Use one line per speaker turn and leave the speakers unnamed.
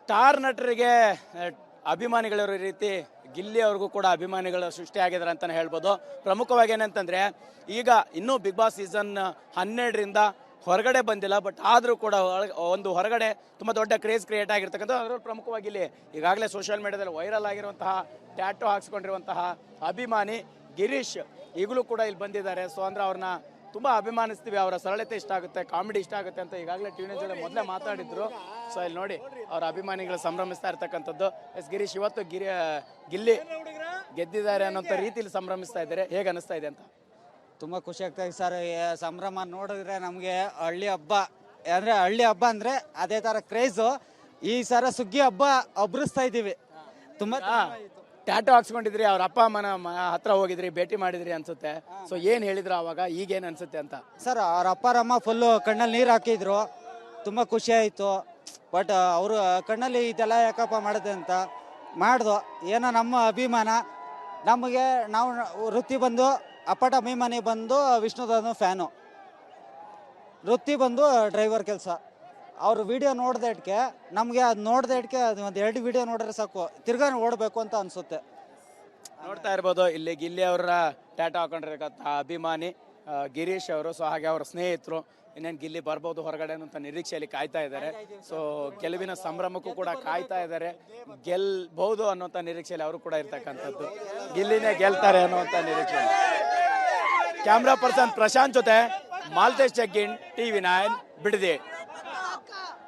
Star ನಟರಿಗೆ ಅಭಿಮಾನಿಗಳಿರೋ ರೀತಿ ಗಿಲ್ಲಿ ಅವ್ರಿಗೂ ಕೂಡ ಅಭಿಮಾನಿಗಳು ಸೃಷ್ಟಿಯಾಗಿದ್ದಾರೆ ಅಂತಲೇ ಹೇಳ್ಬೋದು. ಪ್ರಮುಖವಾಗಿ ಏನಂತಂದರೆ ಈಗ ಇನ್ನೂ ಬಿಗ್ ಬಾಸ್ ಸೀಸನ್ 12ರಿಂದ ಹೊರಗಡೆ ಬಂದಿಲ್ಲ, ಬಟ್ ಆದರೂ ಕೂಡ ಒಂದು ಹೊರಗಡೆ ತುಂಬ ದೊಡ್ಡ ಕ್ರೇಜ್ ಕ್ರಿಯೇಟ್ ಆಗಿರ್ತಕ್ಕಂಥ ಅದರಲ್ಲಿ ಪ್ರಮುಖವಾಗಿ ಇಲ್ಲಿ ಈಗಾಗಲೇ ಸೋಷಿಯಲ್ ಮೀಡಿಯಾದಲ್ಲಿ ವೈರಲ್ ಆಗಿರುವಂತಹ ಟ್ಯಾಟೋ ಹಾಕ್ಸ್ಕೊಂಡಿರುವಂತಹ ಅಭಿಮಾನಿ ಗಿರೀಶ್ ಈಗಲೂ ಕೂಡ ಇಲ್ಲಿ ಬಂದಿದ್ದಾರೆ. ಸೊ ಅಂದ್ರೆ ಅವ್ರನ್ನ ತುಂಬ ಅಭಿಮಾನಿಸ್ತೀವಿ, ಅವರ ಸರಳತೆ ಇಷ್ಟ ಆಗುತ್ತೆ, ಕಾಮಿಡಿ ಇಷ್ಟ ಆಗುತ್ತೆ ಅಂತ ಈಗಾಗಲೇ ಟಿವಿ ಜೊತೆ ಮೊದಲೇ ಮಾತಾಡಿದ್ರು. ಸೊ ಇಲ್ಲಿ ನೋಡಿ ಅವರ ಅಭಿಮಾನಿಗಳು ಸಂಭ್ರಮಿಸ್ತಾ ಇರ್ತಕ್ಕಂಥದ್ದು. ಎಸ್ ಗಿರೀಶ್, ಇವತ್ತು ಗಿಲ್ಲಿ ಗೆದ್ದಿದ್ದಾರೆ ಅನ್ನೋಂಥ ರೀತಿಯಲ್ಲಿ ಸಂಭ್ರಮಿಸ್ತಾ ಇದ್ದಾರೆ, ಹೇಗೆ ಅನಿಸ್ತಾ ಇದೆ ಅಂತ?
ತುಂಬ ಖುಷಿ ಆಗ್ತಾ ಇದೆ ಸರ್. ಸಂಭ್ರಮ ನೋಡಿದ್ರೆ ನಮಗೆ ಹಳ್ಳಿ ಹಬ್ಬ ಅಂದರೆ ಹಳ್ಳಿ ಹಬ್ಬ ಅಂದರೆ ಅದೇ ಥರ ಕ್ರೇಜು. ಈ ಸರ ಸುಗ್ಗಿ ಹಬ್ಬ ಅಬ್ರಿಸ್ತಾ ಇದ್ದೀವಿ. ತುಂಬ
ಟ್ಯಾಟೋ ಹಾಕ್ಸ್ಕೊಂಡಿದ್ರಿ, ಅವ್ರ ಅಪ್ಪ ಅಮ್ಮನ ಹತ್ರ ಹೋಗಿದ್ರಿ, ಭೇಟಿ ಮಾಡಿದ್ರಿ ಅನ್ಸುತ್ತೆ. ಸೊ ಏನು ಹೇಳಿದ್ರು ಅವಾಗ, ಈಗೇನು ಅನ್ಸುತ್ತೆ ಅಂತ?
ಸರ್ ಅವ್ರ ಅಪ್ಪ ಫುಲ್ಲು ಕಣ್ಣಲ್ಲಿ ನೀರು ಹಾಕಿದ್ರು, ತುಂಬ ಖುಷಿ ಆಯಿತು. ಬಟ್ ಅವರು ಕಣ್ಣಲ್ಲಿ ಇದೆಲ್ಲ ಯಾಕಪ್ಪ ಮಾಡಿದೆ ಅಂತ ಮಾಡ್ದು. ಏನೋ ನಮ್ಮ ಅಭಿಮಾನ, ನಮಗೆ ನಾವು ವೃತ್ತಿ ಬಂದು ಅಪ್ಪಟ ಅಭಿಮಾನಿ ಬಂದು ವಿಷ್ಣುದಾನು ಫ್ಯಾನು, ವೃತ್ತಿ ಬಂದು ಡ್ರೈವರ್ ಕೆಲಸ. ಅವ್ರ ವಿಡಿಯೋ ನೋಡ್ದೇಟ್ಗೆ ನಮಗೆ ಅದು ನೋಡ್ದೇಟ್ಗೆ ಅದು ಒಂದು 2 ವಿಡಿಯೋ ನೋಡಿದ್ರೆ ಸಾಕು, ತಿರ್ಗಾ ಓಡಬೇಕು ಅಂತ ಅನಿಸುತ್ತೆ.
ನೋಡ್ತಾ ಇರ್ಬೋದು ಇಲ್ಲಿ ಗಿಲ್ಲಿ ಅವರ ಟ್ಯಾಟೋ ಹಾಕೊಂಡಿರ್ತಕ್ಕಂಥ ಅಭಿಮಾನಿ ಗಿರೀಶ್ ಅವರು. ಸೊ ಹಾಗೆ ಅವರ ಸ್ನೇಹಿತರು ಇನ್ನೇನು ಗಿಲ್ಲಿ ಬರ್ಬೋದು ಹೊರಗಡೆ ಅಂತ ನಿರೀಕ್ಷೆಯಲ್ಲಿ ಕಾಯ್ತಾ ಇದ್ದಾರೆ. ಸೊ ಗೆಲುವಿನ ಸಂಭ್ರಮಕ್ಕೂ ಕೂಡ ಕಾಯ್ತಾ ಇದ್ದಾರೆ, ಗೆಲ್ಬಹುದು ಅನ್ನೋಂಥ ನಿರೀಕ್ಷೆಯಲ್ಲಿ ಅವರು ಕೂಡ ಇರ್ತಕ್ಕಂಥದ್ದು. ಗಿಲ್ಲಿನೇ ಗೆಲ್ತಾರೆ ಅನ್ನುವಂಥ ನಿರೀಕ್ಷೆ. ಕ್ಯಾಮ್ರಾ ಪರ್ಸನ್ ಪ್ರಶಾಂತ್ ಜೊತೆ ಮಾಲ್ತೇಶ್ ಜಗ್ಗಿನ್, TV9 ಬಿಡದಿ.